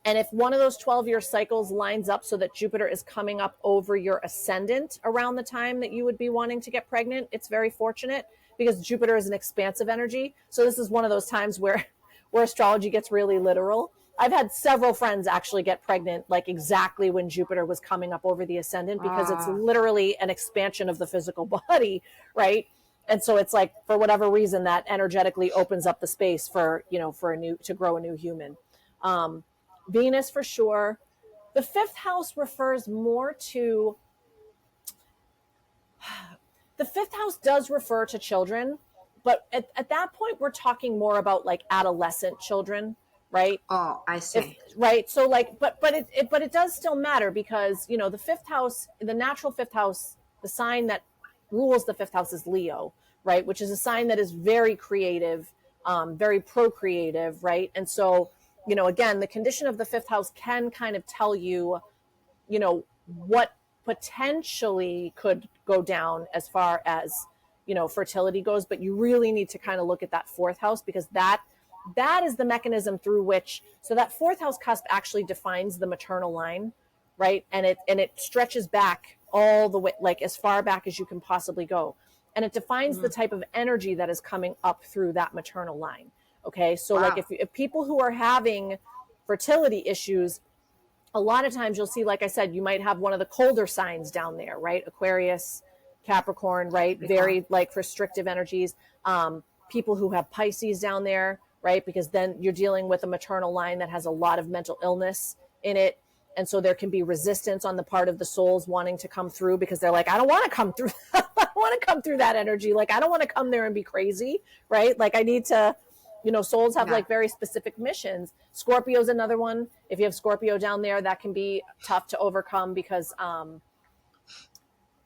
And if one of those 12-year cycles lines up so that Jupiter is coming up over your ascendant around the time that you would be wanting to get pregnant, it's very fortunate, because Jupiter is an expansive energy. So this is one of those times where astrology gets really literal. I've had several friends actually get pregnant like exactly when Jupiter was coming up over the ascendant, because it's literally an expansion of the physical body, right? And so it's like, for whatever reason, that energetically opens up the space for, you know, to grow a new human. Venus for sure. The fifth house refers more to, the fifth house does refer to children, but at that point, we're talking more about like adolescent children, right? Oh, I see. Right. So like, but it does still matter, because, you know, the fifth house, the natural fifth house, the sign that rules the fifth house is Leo, right? Which is a sign that is very creative, very procreative, right? And so, you know, again, the condition of the fifth house can kind of tell you, you know, what potentially could go down as far as, you know, fertility goes. But you really need to kind of look at that fourth house, because that is the mechanism through which, so that fourth house cusp actually defines the maternal line, right? And it stretches back all the way, like as far back as you can possibly go. And it defines the type of energy that is coming up through that maternal line. Okay. So like if people who are having fertility issues, a lot of times you'll see, like I said, you might have one of the colder signs down there, right? Aquarius, Capricorn, right? Very like restrictive energies. People who have Pisces down there, right? Because then you're dealing with a maternal line that has a lot of mental illness in it. And so there can be resistance on the part of the souls wanting to come through, because they're like, I don't want to come through. I don't want to come through that energy. Like, I don't want to come there and be crazy, right? Like I need to, you know, souls have like very specific missions. Scorpio's another one. If you have Scorpio down there, that can be tough to overcome, because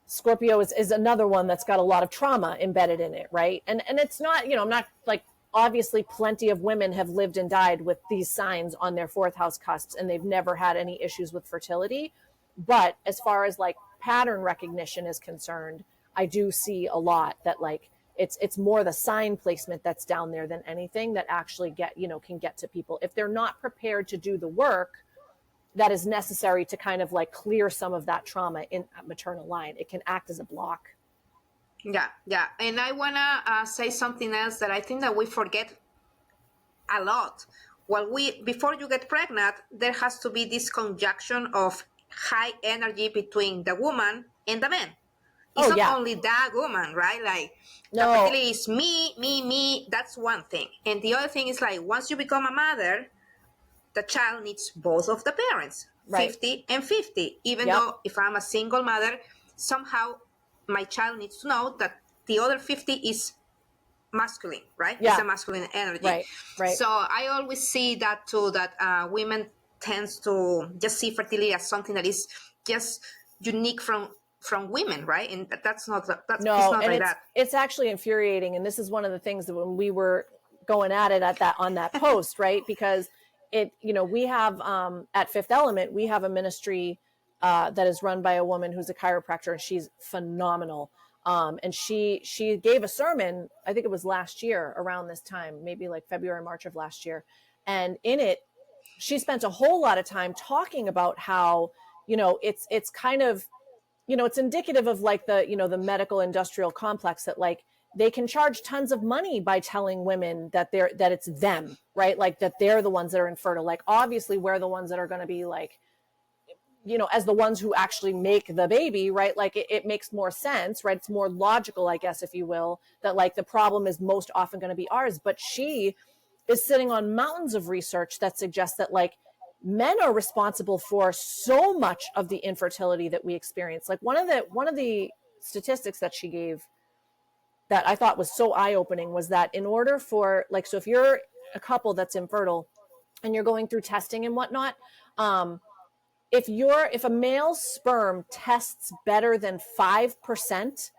Scorpio is another one that's got a lot of trauma embedded in it, right? And it's not, you know, I'm not like, obviously plenty of women have lived and died with these signs on their fourth house cusps, and they've never had any issues with fertility. But as far as like pattern recognition is concerned, I do see a lot that like, it's more the sign placement that's down there than anything that actually can get to people if they're not prepared to do the work that is necessary to kind of like clear some of that trauma in maternal line. It can act as a block. Yeah. And I want to say something else that I think that we forget a lot. Before you get pregnant, there has to be this conjunction of high energy between the woman and the man. It's not only that woman, right? Like, the fertility is me. That's one thing. And the other thing is like, once you become a mother, the child needs both of the parents, right. 50 and 50. Even though if I'm a single mother, somehow my child needs to know that the other 50 is masculine, right? Yeah. It's a masculine energy. Right. So I always see that too, that women tends to just see fertility as something that is just unique from women, right? And that's not that. It's actually infuriating. And this is one of the things that when we were going at it on that post, right? Because we have at Fifth Element, we have a ministry that is run by a woman who's a chiropractor, and she's phenomenal. And she gave a sermon, I think it was last year around this time, maybe like February, March of last year. And in it, she spent a whole lot of time talking about how, it's kind of you know, it's indicative of like the, you know, the medical industrial complex that like they can charge tons of money by telling women that that it's them, right? Like that they're the ones that are infertile. Like obviously we're the ones that are going to be like, you know, as the ones who actually make the baby, right? Like it makes more sense, right? It's more logical, I guess, if you will, that like the problem is most often going to be ours. But she is sitting on mountains of research that suggests that like men are responsible for so much of the infertility that we experience. Like one of the statistics that she gave that I thought was so eye-opening was that in order for like, so if you're a couple that's infertile and you're going through testing and whatnot, if a male's sperm tests better than 5%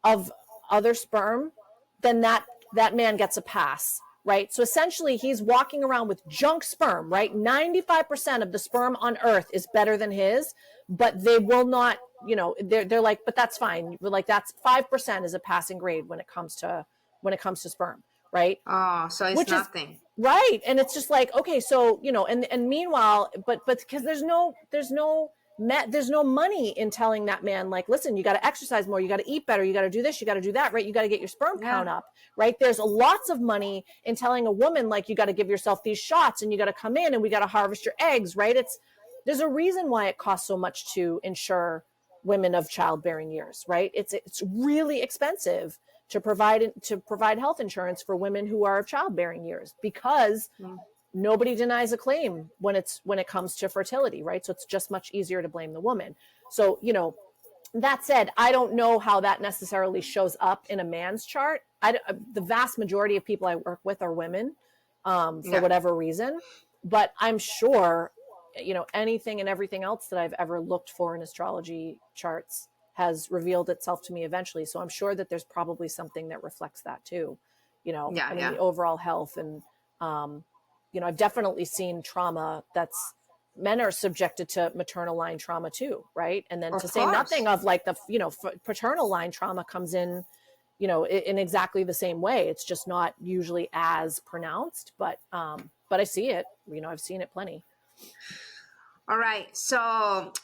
of other sperm, then that man gets a pass, right? So essentially he's walking around with junk sperm, right? 95% of the sperm on earth is better than his, but they will not, you know, they're like, but that's fine. We're like, that's 5% is a passing grade when it comes to sperm, right? Oh, so it's Which nothing. is right. And it's just like, okay, so, you know, and meanwhile, but because there's no money in telling that man, like, listen, you got to exercise more, you got to eat better, you got to do this, you got to do that, right? You got to get your sperm count up, right? There's lots of money in telling a woman, like, you got to give yourself these shots and you got to come in and we got to harvest your eggs, right? There's a reason why it costs so much to insure women of childbearing years, right? It's really expensive to provide health insurance for women who are of childbearing years because nobody denies a claim when it comes to fertility, right? So it's just much easier to blame the woman. So, you know, that said, I don't know how that necessarily shows up in a man's chart. The vast majority of people I work with are women for whatever reason, but I'm sure, you know, anything and everything else that I've ever looked for in astrology charts has revealed itself to me eventually. So I'm sure that there's probably something that reflects that too, you know, the overall health. And, you know, I've definitely seen trauma that's men are subjected to maternal line trauma too. Right. And then to say nothing of like the, you know, paternal line trauma comes in, you know, in exactly the same way. It's just not usually as pronounced, but I see it, you know, I've seen it plenty. All right. So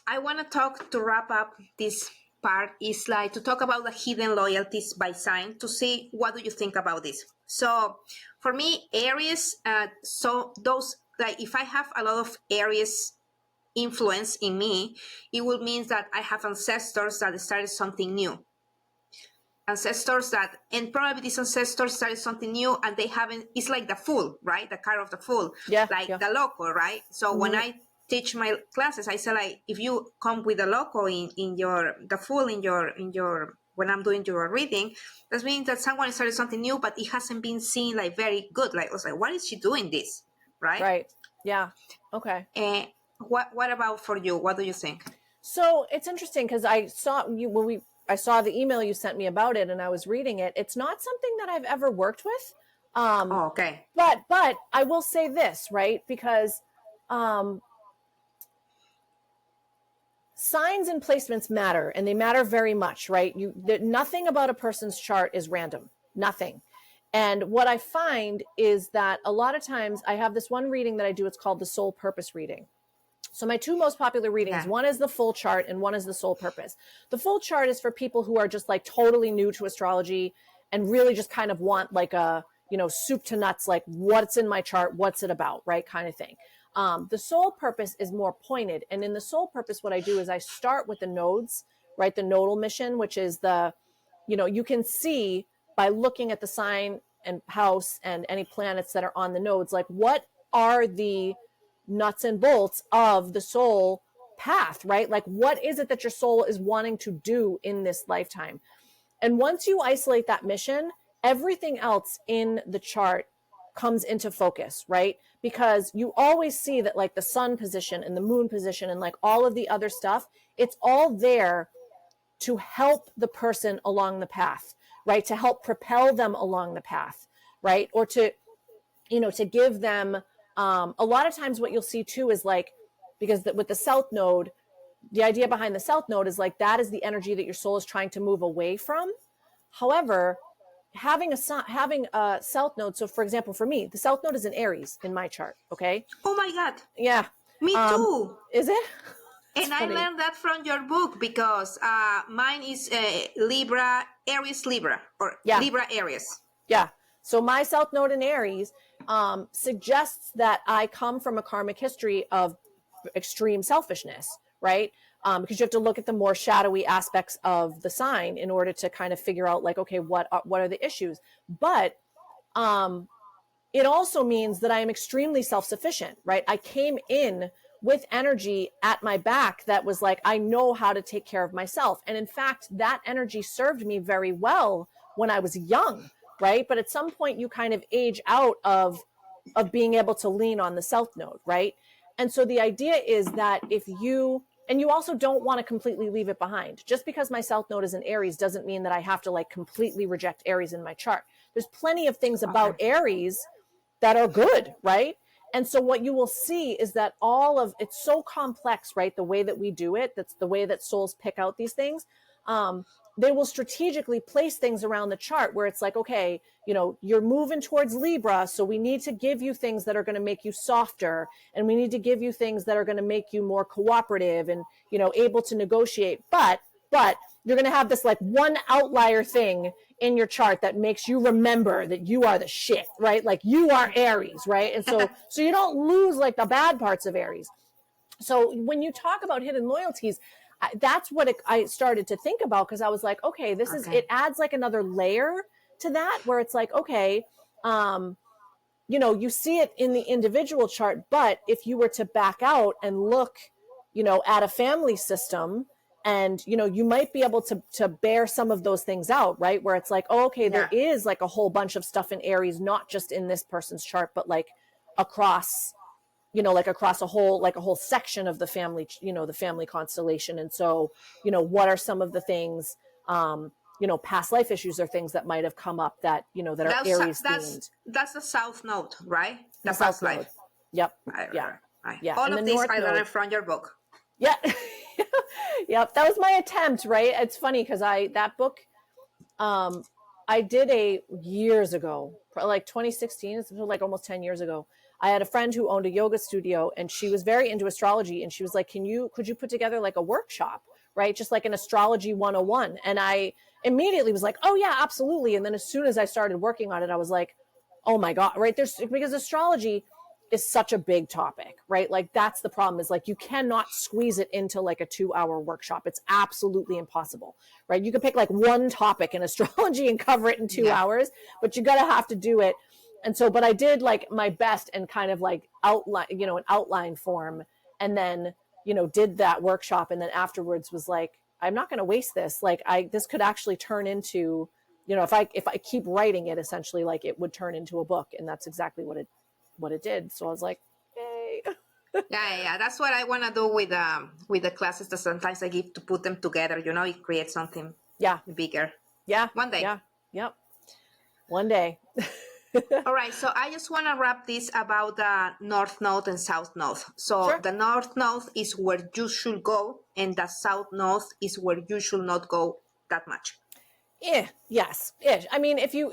I want to talk to wrap up this part is like to talk about the hidden loyalties by sign to see what do you think about this. So for me, Aries, so those like if I have a lot of Aries influence in me, it will mean that I have ancestors that started something new. Ancestors that, and probably these ancestors started something new and they haven't, it's like the fool, right? The card of the fool, the loco, right? So when I teach my classes, I say like, if you come with a loco in your, the fool in your, when I'm doing your reading, that means that someone started something new, but it hasn't been seen like very good. Like, I was like, why is she doing this? Right? Right. Yeah. Okay. And what about for you? What do you think? So it's interesting because I saw you I saw the email you sent me about it and I was reading it. It's not something that I've ever worked with. Okay. But I will say this, right? Because signs and placements matter, and they matter very much, right? Nothing about a person's chart is random. Nothing. And what I find is that a lot of times I have this one reading that I do. It's called the soul purpose reading. So my two most popular readings, one is the full chart and one is the soul purpose. The full chart is for people who are just like totally new to astrology and really just kind of want like a, you know, soup to nuts, like what's in my chart, what's it about, right? Kind of thing. The soul purpose is more pointed. And in the soul purpose, what I do is I start with the nodes, right? The nodal mission, which is the, you know, you can see by looking at the sign and house and any planets that are on the nodes, like what are the nuts and bolts of the soul path, right? Like what is it that your soul is wanting to do in this lifetime? And once you isolate that mission, everything else in the chart comes into focus, right? Because you always see that like the sun position and the moon position and like all of the other stuff, it's all there to help the person along the path, right? To help propel them along the path, right? Or to, you know, to give them, a lot of times what you'll see too is like, because with the south node, the idea behind the south node is like, that is the energy that your soul is trying to move away from. However, having a south node. So for example, for me, the south node is in Aries in my chart. Okay. Oh my God. Yeah. Me too. Is it? And I funny. learned that from your book because mine is Libra, Aries, Libra, or Yeah. Libra, Aries. Yeah. So my South Node in Aries suggests that I come from a karmic history of extreme selfishness, right? Because you have to look at the more shadowy aspects of the sign in order to kind of figure out, like, okay, what are the issues? But it also means that I am extremely self-sufficient, right? I came in with energy at my back that was like, I know how to take care of myself. And in fact, that energy served me very well when I was young, right? But at some point you kind of age out of being able to lean on the South Node, right? And so the idea is that if you, and you also don't want to completely leave it behind. Just because my South Node is in Aries doesn't mean that I have to like completely reject Aries in my chart. There's plenty of things about Aries that are good, right? And so what you will see is that all of it's so complex, right? The way that we do it, that's the way that souls pick out these things. They will strategically place things around the chart where it's like, okay, you know, you're moving towards Libra, so we need to give you things that are going to make you softer, and we need to give you things that are going to make you more cooperative and, you know, able to negotiate. But you're going to have this like one outlier thing in your chart that makes you remember that you are the shit, right? Like you are Aries, right? And so you don't lose like the bad parts of Aries. So when you talk about hidden loyalties, that's what I started to think about, because I was like, okay, this is, it adds like another layer to that where it's like, okay, you know, you see it in the individual chart, but if you were to back out and look, you know, at a family system, and, you know, you might be able to bear some of those things out, right? Where it's like, oh, okay, there is like a whole bunch of stuff in Aries, not just in this person's chart, but like across, you know, like across a whole section of the family, you know, the family constellation. And so, you know, what are some of the things, you know, past life issues or things that might have come up that, you know, that are Aries themed. That's the South Node, right? The past life. Yep. Yeah. Yeah. All and of the these North I Node. learned from your book. Yeah. Yep. That was my attempt, right? It's funny because that book, I did years ago, like 2016, it's like almost 10 years ago. I had a friend who owned a yoga studio, and she was very into astrology, and she was like, could you put together like a workshop, right? Just like an astrology 101. And I immediately was like, oh yeah, absolutely. And then as soon as I started working on it, I was like, oh my God, right? Because astrology is such a big topic, right? Like that's the problem, is like you cannot squeeze it into like a 2-hour workshop. It's absolutely impossible, right? You can pick like one topic in astrology and cover it in 2 hours, but you gotta have to do it. And so, but I did like my best and kind of like outline, you know, an outline form, and then, you know, did that workshop. And then afterwards was like, I'm not going to waste this. Like this could actually turn into, you know, if I keep writing it, essentially, like it would turn into a book. And that's exactly what it did. So I was like, yay. Yeah. That's what I want to do with the classes that sometimes I give, to put them together. You know, it creates something bigger. Yeah. One day. Yeah. Yep. One day. All right, so I just want to wrap this about the North Node and South Node. So the North Node is where you should go, and the South Node is where you should not go that much. Yes. I mean, if you,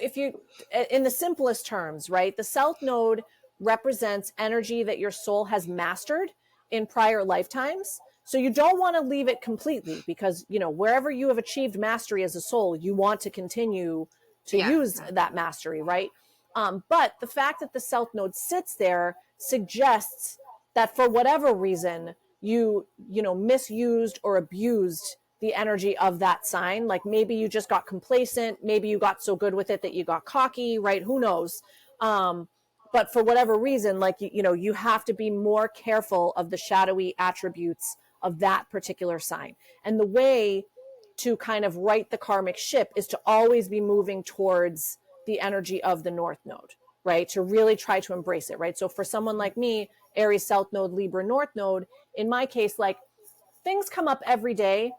in the simplest terms, right, the South Node represents energy that your soul has mastered in prior lifetimes. So you don't want to leave it completely, because, you know, wherever you have achieved mastery as a soul, you want to continue to use that mastery, right? But the fact that the South Node sits there suggests that for whatever reason, you know, misused or abused the energy of that sign. Like maybe you just got complacent. Maybe you got so good with it that you got cocky, right? Who knows? But for whatever reason, like, you know, you have to be more careful of the shadowy attributes of that particular sign. And the way to kind of right the karmic ship is to always be moving towards the energy of the North Node, right? To really try to embrace it, right? So for someone like me, Aries South Node, Libra North Node, in my case, like things come up every day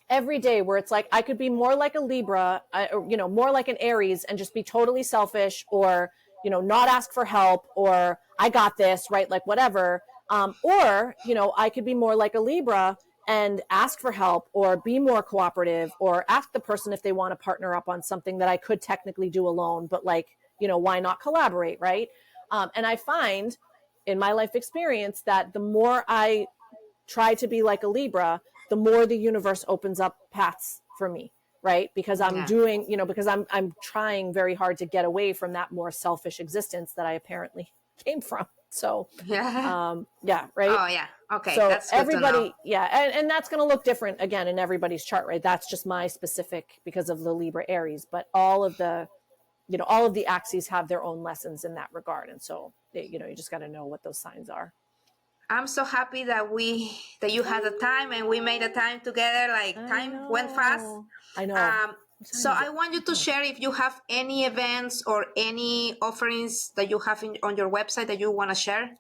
where it's like I could be more like a Libra, or, you know, more like an Aries and just be totally selfish, or, you know, not ask for help, or I got this, right? Like whatever. Or, you know, I could be more like a Libra and ask for help, or be more cooperative, or ask the person if they want to partner up on something that I could technically do alone, but like, you know, why not collaborate, right? And I find in my life experience that the more I try to be like a Libra, the more the universe opens up paths for me, right? Because I'm doing, because I'm trying very hard to get away from that more selfish existence that I apparently came from. So, right. Oh yeah. Okay. So That's good to know. everybody, and that's going to look different again in everybody's chart, right? That's just my specific because of the Libra Aries, but all of the axes have their own lessons in that regard. And so, you just got to know what those signs are. I'm so happy that you had the time and we made a time together. Like time went fast. I know. So I want you to share if you have any events or any offerings that you have on your website that you want to share.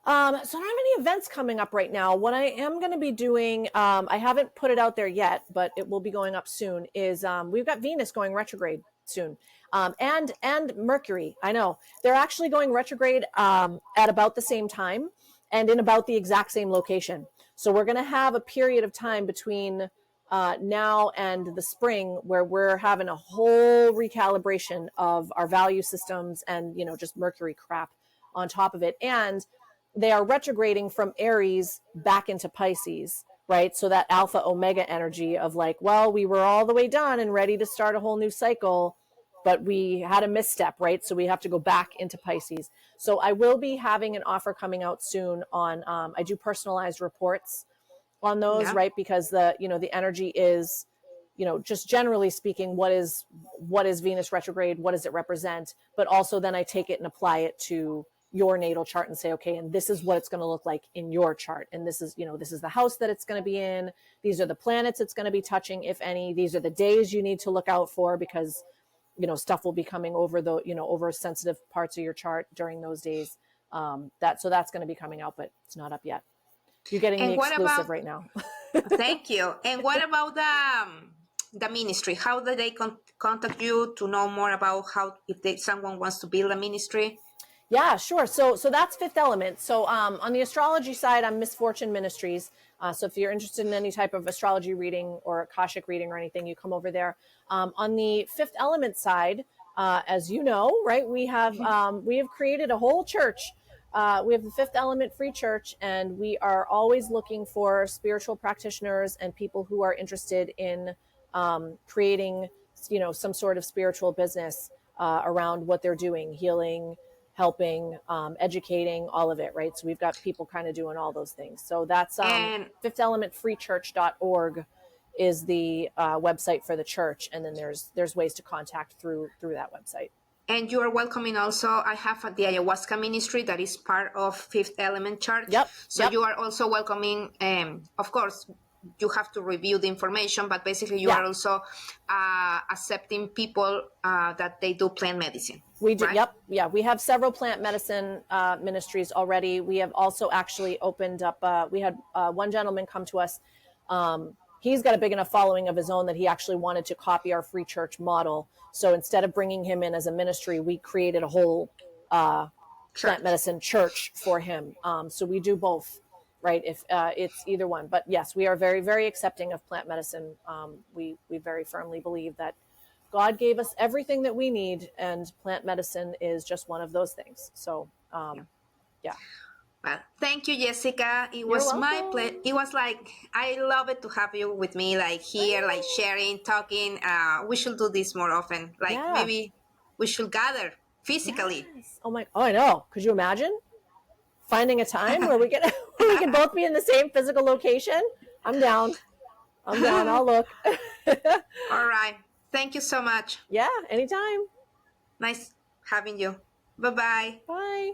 So I don't have any events coming up right now. What I am going to be doing, I haven't put it out there yet, but it will be going up soon, is we've got Venus going retrograde soon. And Mercury. I know. They're actually going retrograde at about the same time and in about the exact same location. So we're going to have a period of time between now and the spring where we're having a whole recalibration of our value systems and, just Mercury crap on top of it. And they are retrograding from Aries back into Pisces, right? So that alpha omega energy of like, well, we were all the way done and ready to start a whole new cycle, but we had a misstep, right? So we have to go back into Pisces. So I will be having an offer coming out soon on, I do personalized reports on those, right? Because the energy is, just generally speaking, what is Venus retrograde? What does it represent? But also then I take it and apply it to your natal chart and say, okay, and this is what it's going to look like in your chart. And this is, this is the house that it's going to be in. These are the planets it's going to be touching, if any. These are the days you need to look out for because, stuff will be coming over over sensitive parts of your chart during those days. So that's going to be coming out, but it's not up yet. You're getting the exclusive right now. Thank you. And what about the ministry? How do they contact you to know more about if someone wants to build a ministry? Yeah, sure. So that's Fifth Element. So on the astrology side, I'm Miss Fortune Ministries. So if you're interested in any type of astrology reading or Akashic reading or anything, you come over there. On the Fifth Element side, as you know, right, we have created a whole church. We have the Fifth Element Free Church, and we are always looking for spiritual practitioners and people who are interested in creating, some sort of spiritual business around what they're doing, healing, helping, educating, all of it, right? So we've got people kind of doing all those things. So that's fifthelementfreechurch.org is the website for the church, and then there's ways to contact through that website. And you are welcoming also, I have the ayahuasca ministry that is part of Fifth Element Church. Yep. So you are also welcoming, of course, you have to review the information, but basically you are also accepting people that they do plant medicine. We do. Right? Yep. Yeah. We have several plant medicine ministries already. We have also actually opened up, we had one gentleman come to us. He's got a big enough following of his own that he actually wanted to copy our free church model. So instead of bringing him in as a ministry, we created a whole plant medicine church for him. So we do both, right? If it's either one. But yes, we are very, very accepting of plant medicine. We very firmly believe that God gave us everything that we need, and plant medicine is just one of those things. So, yeah. Well, thank you, Jessica. It was my pleasure. It was like, I love it to have you with me, like here, like sharing, talking. We should do this more often. Like maybe we should gather physically. Yes. Oh I know. Could you imagine finding a time where we can both be in the same physical location? I'm down. I'll look. All right. Thank you so much. Yeah, anytime. Nice having you. Bye-bye. Bye.